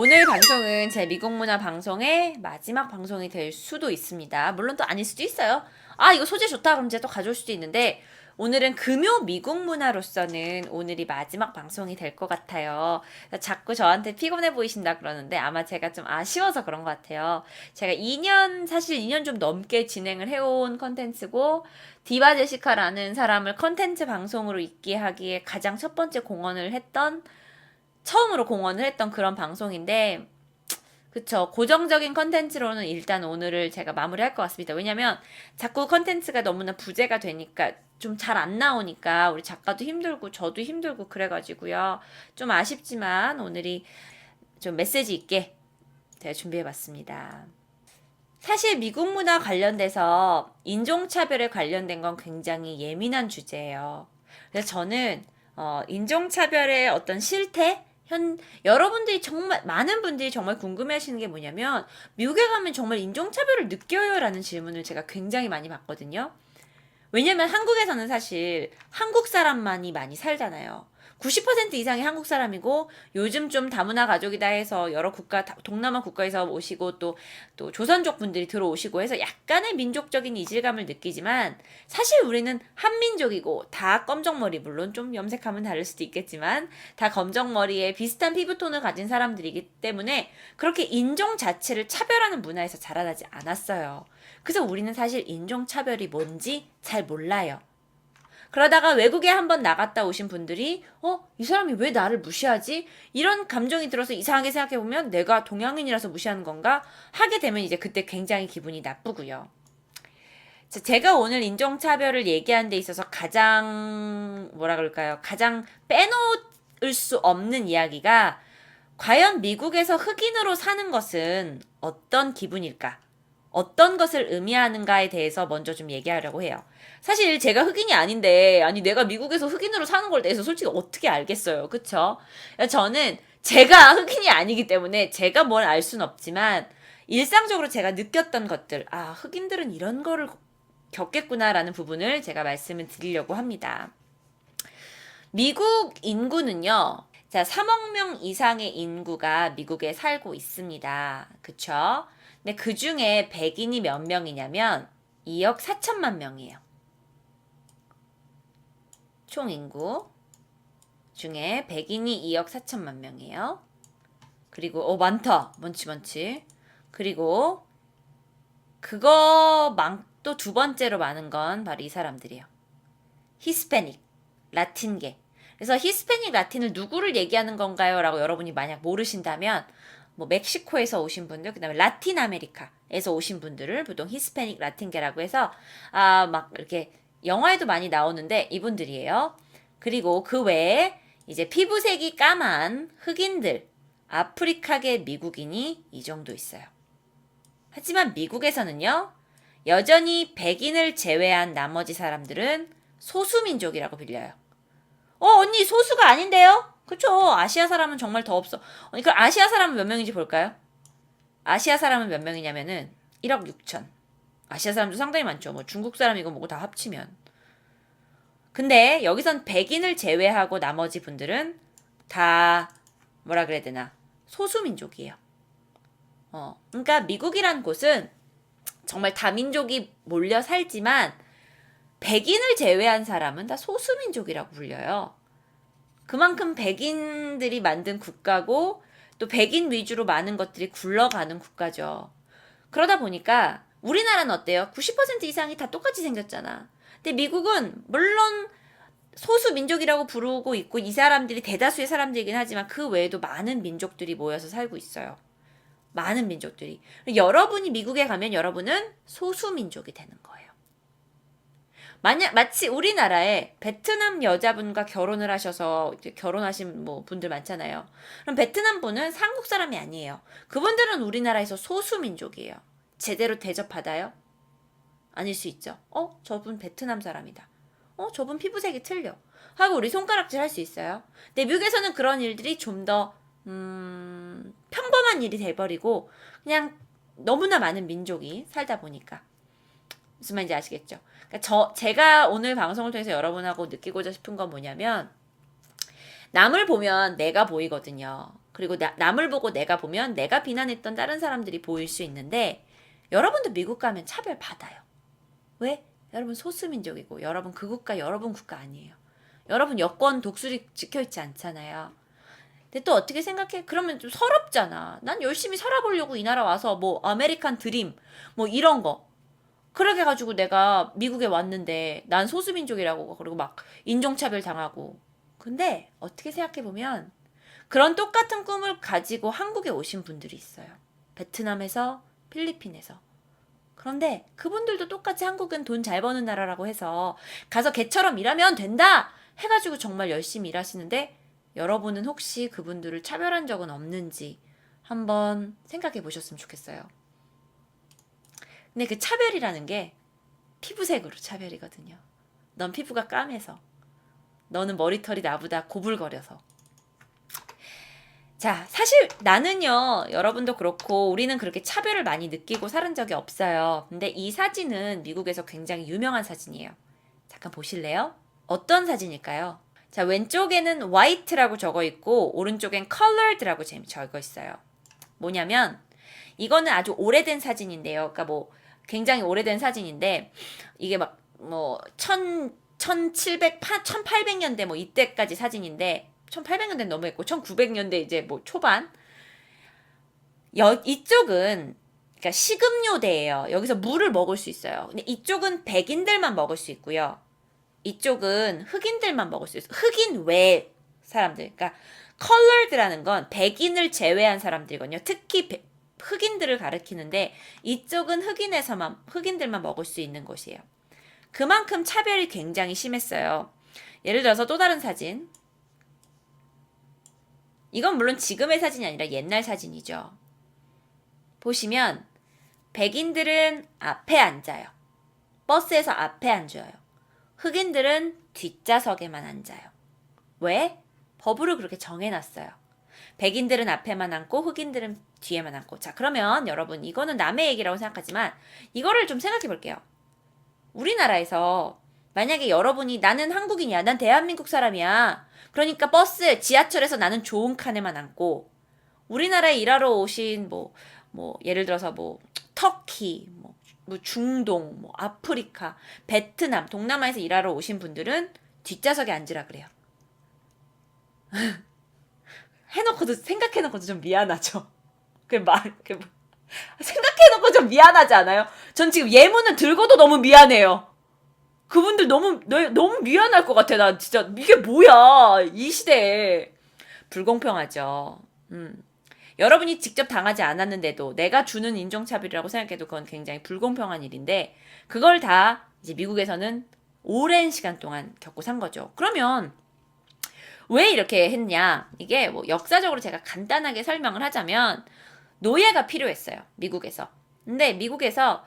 오늘 방송은 제 미국 문화 방송의 마지막 방송이 될 수도 있습니다. 물론 또 아닐 수도 있어요. 아, 이거 소재 좋다 그럼 제가 또 가져올 수도 있는데, 오늘은 금요 미국 문화로서는 오늘이 마지막 방송이 될 것 같아요. 자꾸 저한테 피곤해 보이신다 그러는데 아마 제가 좀 아쉬워서 그런 것 같아요. 제가 사실 2년 좀 넘게 진행을 해온 컨텐츠고, 디바 제시카라는 사람을 컨텐츠 방송으로 있게 하기에 가장 첫 번째 처음으로 공헌을 했던 그런 방송인데, 그쵸. 고정적인 컨텐츠로는 일단 오늘을 제가 마무리할 것 같습니다. 왜냐면 자꾸 컨텐츠가 너무나 부재가 되니까, 좀 잘 안 나오니까 우리 작가도 힘들고 저도 힘들고 그래가지고요. 좀 아쉽지만 오늘이 좀 메시지 있게 제가 준비해봤습니다. 사실 미국 문화 관련돼서 인종차별에 관련된 건 굉장히 예민한 주제예요. 그래서 저는 인종차별의 어떤 실태? 여러분들이 정말, 많은 분들이 정말 궁금해 하시는 게 뭐냐면, 미국에 가면 정말 인종차별을 느껴요? 라는 질문을 제가 굉장히 많이 받거든요. 왜냐면 한국에서는 사실 한국 사람만이 많이 살잖아요. 90% 이상이 한국 사람이고, 요즘 좀 다문화 가족이다 해서 여러 동남아 국가에서 오시고 또 조선족 분들이 들어오시고 해서 약간의 민족적인 이질감을 느끼지만, 사실 우리는 한민족이고, 다 검정머리, 물론 좀 염색하면 다를 수도 있겠지만, 다 검정머리에 비슷한 피부톤을 가진 사람들이기 때문에 그렇게 인종 자체를 차별하는 문화에서 자라나지 않았어요. 그래서 우리는 사실 인종차별이 뭔지 잘 몰라요. 그러다가 외국에 한번 나갔다 오신 분들이 이 사람이 왜 나를 무시하지? 이런 감정이 들어서 이상하게 생각해보면 내가 동양인이라서 무시하는 건가? 하게 되면 이제 그때 굉장히 기분이 나쁘고요. 제가 오늘 인종차별을 얘기하는 데 있어서 가장 뭐라 그럴까요? 가장 빼놓을 수 없는 이야기가, 과연 미국에서 흑인으로 사는 것은 어떤 기분일까? 어떤 것을 의미하는가에 대해서 먼저 좀 얘기하려고 해요. 사실 제가 흑인이 아닌데, 아니 내가 미국에서 흑인으로 사는 걸 대해서 솔직히 어떻게 알겠어요. 그쵸? 저는 제가 흑인이 아니기 때문에 제가 뭘 알 수는 없지만, 일상적으로 제가 느꼈던 것들, 아, 흑인들은 이런 거를 겪겠구나라는 부분을 제가 말씀을 드리려고 합니다. 미국 인구는요, 자, 3억 명 이상의 인구가 미국에 살고 있습니다. 그쵸? 근데 그 중에 백인이 몇 명이냐면 2억 4천만 명이에요. 총 인구 중에 백인이 2억 4천만 명이에요. 그리고 많다. 많지. 그리고 또 두 번째로 많은 건 바로 이 사람들이에요. 히스패닉, 라틴계. 그래서 히스패닉 라틴을 누구를 얘기하는 건가요? 라고 여러분이 만약 모르신다면, 뭐 멕시코에서 오신 분들, 그다음에 라틴 아메리카에서 오신 분들을 보통 히스패닉 라틴계라고 해서 막 이렇게 영화에도 많이 나오는데 이분들이에요. 그리고 그 외에 이제 피부색이 까만 흑인들, 아프리카계 미국인이 이 정도 있어요. 하지만 미국에서는요, 여전히 백인을 제외한 나머지 사람들은 소수민족이라고 불려요. 언니 소수가 아닌데요? 그쵸? 아시아 사람은 정말 더 없어. 그 아시아 사람은 몇 명인지 볼까요? 아시아 사람은 몇 명이냐면은 1억 6천. 아시아 사람도 상당히 많죠. 뭐 중국 사람이고 뭐고 다 합치면. 근데 여기선 백인을 제외하고 나머지 분들은 다 뭐라 그래야 되나? 소수민족이에요. 그러니까 미국이란 곳은 정말 다민족이 몰려 살지만, 백인을 제외한 사람은 다 소수민족이라고 불려요. 그만큼 백인들이 만든 국가고, 또 백인 위주로 많은 것들이 굴러가는 국가죠. 그러다 보니까 우리나라는 어때요? 90% 이상이 다 똑같이 생겼잖아. 근데 미국은 물론 소수 민족이라고 부르고 있고, 이 사람들이 대다수의 사람들이긴 하지만 그 외에도 많은 민족들이 모여서 살고 있어요. 많은 민족들이. 여러분이 미국에 가면 여러분은 소수 민족이 되는 거예요. 마치 우리나라에 베트남 여자분과 결혼을 하셔서 결혼하신 분들 많잖아요. 그럼 베트남 분은 한국 사람이 아니에요. 그분들은 우리나라에서 소수민족이에요. 제대로 대접받아요? 아닐 수 있죠. 저분 베트남 사람이다. 저분 피부색이 틀려. 하고 우리 손가락질 할 수 있어요. 근데 미국에서는 그런 일들이 좀 더 평범한 일이 돼버리고, 그냥 너무나 많은 민족이 살다 보니까. 무슨 말인지 아시겠죠? 그러니까 제가 오늘 방송을 통해서 여러분하고 느끼고자 싶은 건 뭐냐면, 남을 보면 내가 보이거든요. 그리고 남을 보고 내가 보면 내가 비난했던 다른 사람들이 보일 수 있는데 여러분도 미국 가면 차별 받아요. 왜? 여러분 소수민족이고 여러분 그 국가 여러분 국가 아니에요. 여러분 여권 독수리 찍혀있지 않잖아요. 근데 또 어떻게 생각해? 그러면 좀 서럽잖아. 난 열심히 살아보려고 이 나라 와서 뭐 아메리칸 드림 뭐 이런 거 그렇게 가지고 내가 미국에 왔는데 난 소수민족이라고 그리고 막 인종차별 당하고 근데 어떻게 생각해보면 그런 똑같은 꿈을 가지고 한국에 오신 분들이 있어요. 베트남에서 필리핀에서 그런데 그분들도 똑같이 한국은 돈 잘 버는 나라라고 해서 가서 걔처럼 일하면 된다 해가지고 정말 열심히 일하시는데 여러분은 혹시 그분들을 차별한 적은 없는지 한번 생각해 보셨으면 좋겠어요. 근데 그 차별이라는 게 피부색으로 차별이거든요. 넌 피부가 까매서 너는 머리털이 나보다 고불거려서 자, 사실 나는요, 여러분도 그렇고, 우리는 그렇게 차별을 많이 느끼고 살은 적이 없어요. 근데 이 사진은 미국에서 굉장히 유명한 사진이에요. 잠깐 보실래요? 어떤 사진일까요? 자, 왼쪽에는 white라고 적어 있고, 오른쪽엔 colored라고 적어 있어요. 뭐냐면, 이거는 아주 오래된 사진인데요. 그러니까 뭐, 굉장히 오래된 사진인데, 이게 막, 뭐, 1800년대 뭐 이때까지 사진인데, 1800년대 너무 했고 1900년대 이제 뭐 초반 이쪽은 그러니까 식음료대예요. 여기서 물을 먹을 수 있어요. 근데 이쪽은 백인들만 먹을 수 있고요. 이쪽은 흑인들만 먹을 수 있어요. 흑인 외 사람들. 그러니까 colored라는 건 백인을 제외한 사람들이거든요. 특히 흑인들을 가리키는데 이쪽은 흑인들만 먹을 수 있는 곳이에요. 그만큼 차별이 굉장히 심했어요. 예를 들어서 또 다른 사진. 이건 물론 지금의 사진이 아니라 옛날 사진이죠. 보시면 백인들은 앞에 앉아요. 버스에서 앞에 앉아요. 흑인들은 뒷좌석에만 앉아요. 왜? 법으로 그렇게 정해놨어요. 백인들은 앞에만 앉고 흑인들은 뒤에만 앉고. 자, 그러면 여러분 이거는 남의 얘기라고 생각하지만 이거를 좀 생각해 볼게요. 우리나라에서 만약에 여러분이 나는 한국인이야. 난 대한민국 사람이야. 그러니까 버스, 지하철에서 나는 좋은 칸에만 앉고 우리나라에 일하러 오신 뭐 예를 들어서 뭐 터키, 뭐 중동, 뭐 아프리카, 베트남, 동남아에서 일하러 오신 분들은 뒷좌석에 앉으라 그래요. 생각해놓고도 좀 미안하죠. 생각해놓고 좀 미안하지 않아요? 전 지금 예문을 들고도 너무 미안해요. 그분들 너무 미안할 것 같아. 나 진짜 이게 뭐야 이 시대에. 불공평하죠. 여러분이 직접 당하지 않았는데도 내가 주는 인종차별이라고 생각해도 그건 굉장히 불공평한 일인데 그걸 다 이제 미국에서는 오랜 시간 동안 겪고 산 거죠. 그러면 왜 이렇게 했냐? 이게 뭐 역사적으로 제가 간단하게 설명을 하자면 노예가 필요했어요. 미국에서. 근데 미국에서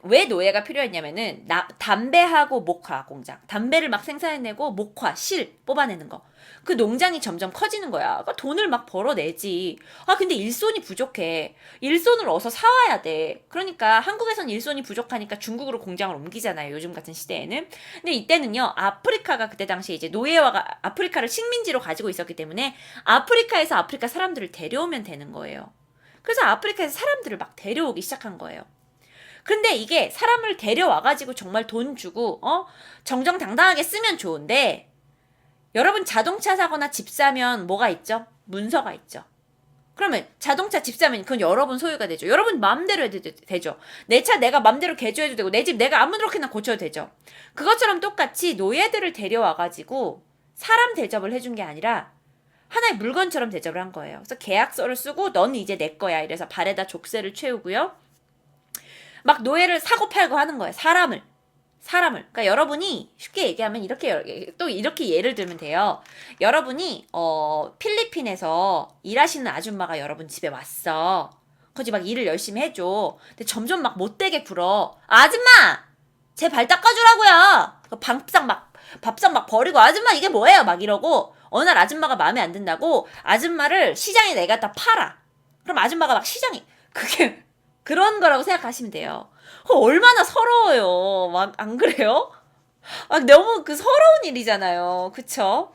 왜 노예가 필요했냐면은 담배하고 목화 공장, 담배를 막 생산해내고 목화, 실 뽑아내는 거. 그 농장이 점점 커지는 거야. 그러니까 돈을 막 벌어내지. 근데 일손이 부족해. 일손을 어서 사와야 돼. 그러니까 한국에선 일손이 부족하니까 중국으로 공장을 옮기잖아요. 요즘 같은 시대에는. 근데 이때는요, 아프리카가 그때 당시에 이제 노예화가 아프리카를 식민지로 가지고 있었기 때문에 아프리카에서 아프리카 사람들을 데려오면 되는 거예요. 그래서 아프리카에서 사람들을 막 데려오기 시작한 거예요. 근데 이게 사람을 데려와가지고 정말 돈 주고 정정당당하게 쓰면 좋은데 여러분 자동차 사거나 집 사면 뭐가 있죠? 문서가 있죠. 그러면 자동차 집 사면 그건 여러분 소유가 되죠. 여러분 마음대로 해도 되죠. 내 차 내가 마음대로 개조해도 되고 내 집 내가 아무렇게나 고쳐도 되죠. 그것처럼 똑같이 노예들을 데려와가지고 사람 대접을 해준 게 아니라 하나의 물건처럼 대접을 한 거예요. 그래서 계약서를 쓰고 넌 이제 내 거야. 이래서 발에다 족쇄를 채우고요. 막 노예를 사고 팔고 하는 거예요. 사람을. 그러니까 여러분이 쉽게 얘기하면 이렇게 예를 들면 돼요. 여러분이 필리핀에서 일하시는 아줌마가 여러분 집에 왔어. 거기 막 일을 열심히 해줘. 근데 점점 막 못되게 굴어. 아줌마! 제 발 닦아주라고요. 밥상 막 버리고 아줌마 이게 뭐예요? 막 이러고 어느 날 아줌마가 마음에 안 든다고 아줌마를 시장에 내갖다 팔아. 그럼 아줌마가 막 그게 그런 거라고 생각하시면 돼요. 얼마나 서러워요. 막 안 그래요? 너무 그 서러운 일이잖아요. 그쵸?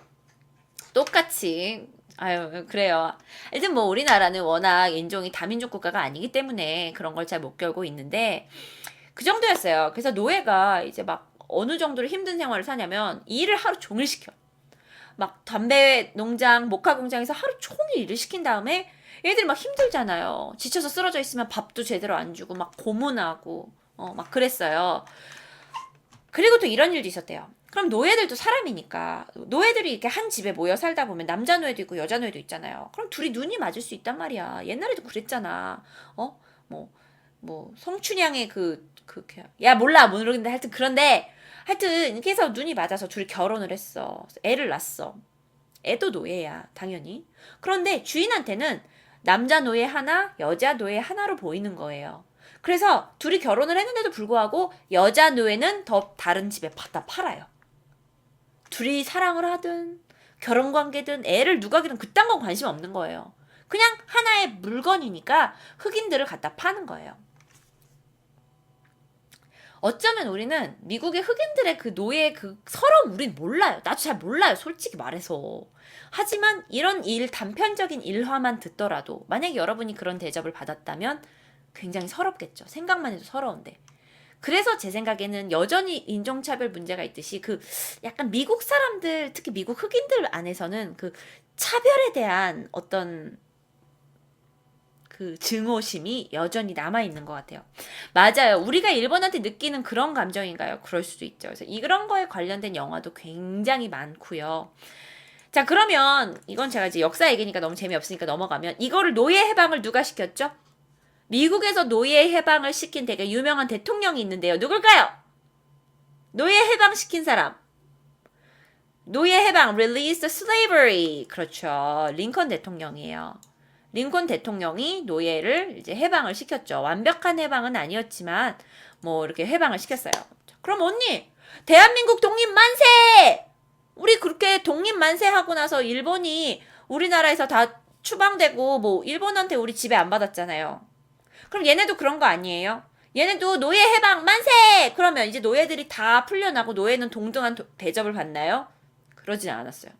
똑같이 아유, 그래요. 일단 뭐 우리나라는 워낙 인종이 다민족 국가가 아니기 때문에 그런 걸 잘 못 겪고 있는데 그 정도였어요. 그래서 노예가 이제 막 어느 정도로 힘든 생활을 사냐면 일을 하루 종일 시켜. 막 담배 농장, 목화 공장에서 하루 종일 일을 시킨 다음에 얘들이 막 힘들잖아요. 지쳐서 쓰러져 있으면 밥도 제대로 안 주고 막 고문하고 막 그랬어요. 그리고 또 이런 일도 있었대요. 그럼 노예들도 사람이니까 노예들이 이렇게 한 집에 모여 살다 보면 남자 노예도 있고 여자 노예도 있잖아요. 그럼 둘이 눈이 맞을 수 있단 말이야. 옛날에도 그랬잖아. 뭐, 성춘향의 야, 몰라, 모르겠는데 하여튼 그런데 하여튼 이렇게 해서 눈이 맞아서 둘이 결혼을 했어. 애를 낳았어. 애도 노예야, 당연히. 그런데 주인한테는 남자 노예 하나, 여자 노예 하나로 보이는 거예요. 그래서 둘이 결혼을 했는데도 불구하고 여자 노예는 더 다른 집에 갖다 팔아요. 둘이 사랑을 하든 결혼 관계든 애를 누가 기든 그딴 건 관심 없는 거예요. 그냥 하나의 물건이니까 흑인들을 갖다 파는 거예요. 어쩌면 우리는 미국의 흑인들의 그 노예의 그 서러움 우린 몰라요. 나도 잘 몰라요. 솔직히 말해서. 하지만 이런 단편적인 일화만 듣더라도 만약에 여러분이 그런 대접을 받았다면 굉장히 서럽겠죠. 생각만 해도 서러운데. 그래서 제 생각에는 여전히 인종차별 문제가 있듯이 그 약간 미국 사람들, 특히 미국 흑인들 안에서는 그 차별에 대한 어떤 그 증오심이 여전히 남아있는 것 같아요. 맞아요. 우리가 일본한테 느끼는 그런 감정인가요? 그럴 수도 있죠. 그래서 이런 거에 관련된 영화도 굉장히 많고요. 자, 그러면 이건 제가 이제 역사 얘기니까 너무 재미없으니까 넘어가면 이거를 노예 해방을 누가 시켰죠? 미국에서 노예 해방을 시킨 되게 유명한 대통령이 있는데요. 누굴까요? 노예 해방시킨 사람. 노예 해방, release the slavery. 그렇죠. 링컨 대통령이에요. 링컨 대통령이 노예를 이제 해방을 시켰죠. 완벽한 해방은 아니었지만 뭐 이렇게 해방을 시켰어요. 그럼 언니, 대한민국 독립 만세! 우리 그렇게 독립 만세하고 나서 일본이 우리나라에서 다 추방되고 뭐 일본한테 우리 지배 안 받았잖아요. 그럼 얘네도 그런 거 아니에요? 얘네도 노예 해방 만세! 그러면 이제 노예들이 다 풀려나고 노예는 동등한 대접을 받나요? 그러진 않았어요.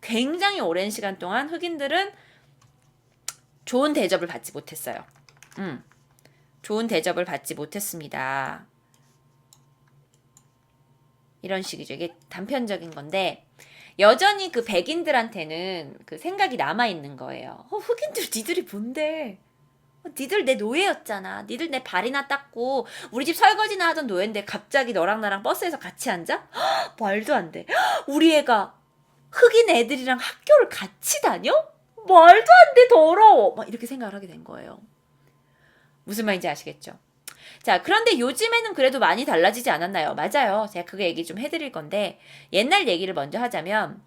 굉장히 오랜 시간 동안 흑인들은 좋은 대접을 받지 못했어요. 좋은 대접을 받지 못했습니다. 이런 식이죠. 이게 단편적인 건데 여전히 그 백인들한테는 그 생각이 남아있는 거예요. 흑인들 니들이 뭔데? 니들 내 노예였잖아. 니들 내 발이나 닦고 우리 집 설거지나 하던 노예인데 갑자기 너랑 나랑 버스에서 같이 앉아? 말도 안 돼. 우리 애가 흑인 애들이랑 학교를 같이 다녀? 말도 안 돼, 더러워. 막 이렇게 생각을 하게 된 거예요. 무슨 말인지 아시겠죠? 자, 그런데 요즘에는 그래도 많이 달라지지 않았나요? 맞아요. 제가 그거 얘기 좀 해드릴 건데 옛날 얘기를 먼저 하자면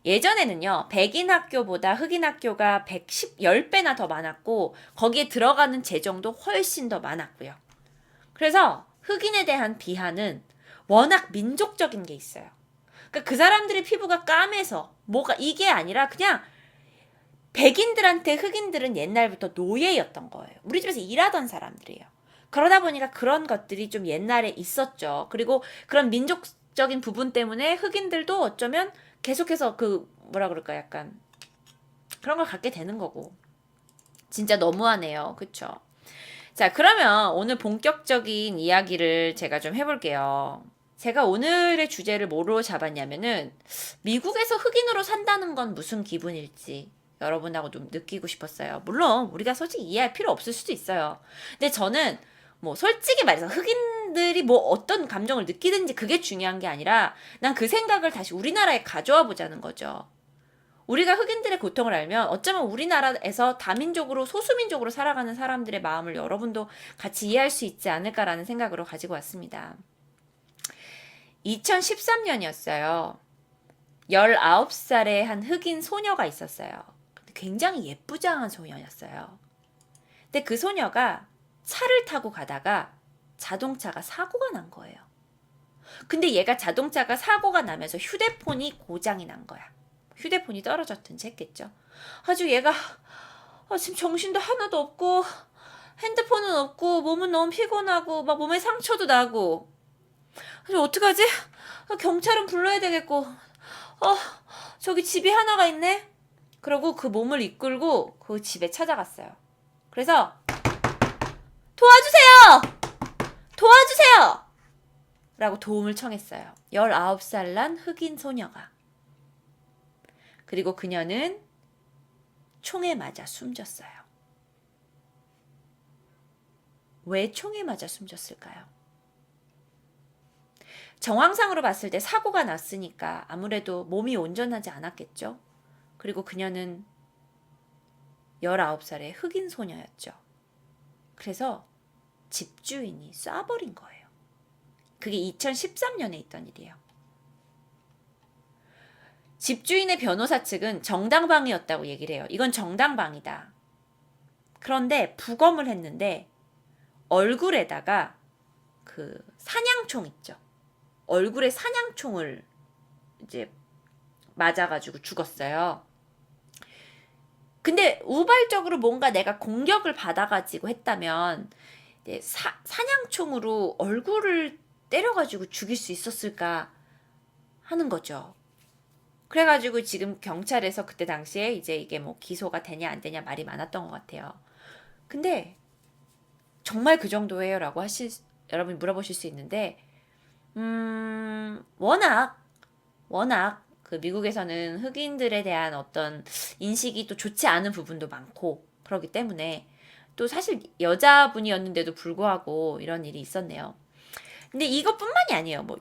예전에는요, 백인 학교보다 흑인 학교가 10배나 더 많았고, 거기에 들어가는 재정도 훨씬 더 많았고요. 그래서 흑인에 대한 비하는 워낙 민족적인 게 있어요. 그러니까 그 사람들의 피부가 까매서, 이게 아니라 그냥 백인들한테 흑인들은 옛날부터 노예였던 거예요. 우리 집에서 일하던 사람들이에요. 그러다 보니까 그런 것들이 좀 옛날에 있었죠. 그리고 그런 민족적인 부분 때문에 흑인들도 어쩌면 계속해서 약간 그런 걸 갖게 되는 거고. 진짜 너무하네요. 그쵸? 자, 그러면 오늘 본격적인 이야기를 제가 좀 해볼게요. 제가 오늘의 주제를 뭐로 잡았냐면은 미국에서 흑인으로 산다는 건 무슨 기분일지 여러분하고 좀 느끼고 싶었어요. 물론 우리가 솔직히 이해할 필요 없을 수도 있어요. 근데 저는 솔직히 말해서 흑인들이 어떤 감정을 느끼든지 그게 중요한 게 아니라 난 그 생각을 다시 우리나라에 가져와 보자는 거죠. 우리가 흑인들의 고통을 알면 어쩌면 우리나라에서 다민족으로 소수민족으로 살아가는 사람들의 마음을 여러분도 같이 이해할 수 있지 않을까라는 생각으로 가지고 왔습니다. 2013년이었어요. 19살의 한 흑인 소녀가 있었어요. 굉장히 예쁘장한 소녀였어요. 근데 그 소녀가 차를 타고 가다가 자동차가 사고가 난 거예요. 근데 얘가 자동차가 사고가 나면서 휴대폰이 고장이 난 거야. 휴대폰이 떨어졌든지 했겠죠. 아주 얘가 지금 정신도 하나도 없고 핸드폰은 없고 몸은 너무 피곤하고 막 몸에 상처도 나고 그래서 어떡하지? 경찰은 불러야 되겠고 저기 집이 하나가 있네? 그러고 그 몸을 이끌고 그 집에 찾아갔어요. 그래서 도와주세요! 도와주세요! 라고 도움을 청했어요. 19살 난 흑인 소녀가. 그리고 그녀는 총에 맞아 숨졌어요. 왜 총에 맞아 숨졌을까요? 정황상으로 봤을 때 사고가 났으니까 아무래도 몸이 온전하지 않았겠죠. 그리고 그녀는 19살의 흑인 소녀였죠. 그래서 집주인이 쏴버린 거예요. 그게 2013년에 있던 일이에요. 집주인의 변호사 측은 정당방위였다고 얘기를 해요. 이건 정당방위다. 그런데 부검을 했는데 얼굴에다가 그 사냥총 있죠. 얼굴에 사냥총을 이제 맞아가지고 죽었어요. 근데 우발적으로 뭔가 내가 공격을 받아가지고 했다면 사냥총으로 얼굴을 때려가지고 죽일 수 있었을까 하는 거죠. 그래가지고 지금 경찰에서 그때 당시에 이제 이게 뭐 기소가 되냐 안 되냐 말이 많았던 것 같아요. 근데 정말 그 정도예요? 라고 여러분이 물어보실 수 있는데 워낙 그 미국에서는 흑인들에 대한 어떤 인식이 또 좋지 않은 부분도 많고 그렇기 때문에 또 사실 여자분이었는데도 불구하고 이런 일이 있었네요. 근데 이것뿐만이 아니에요. 뭐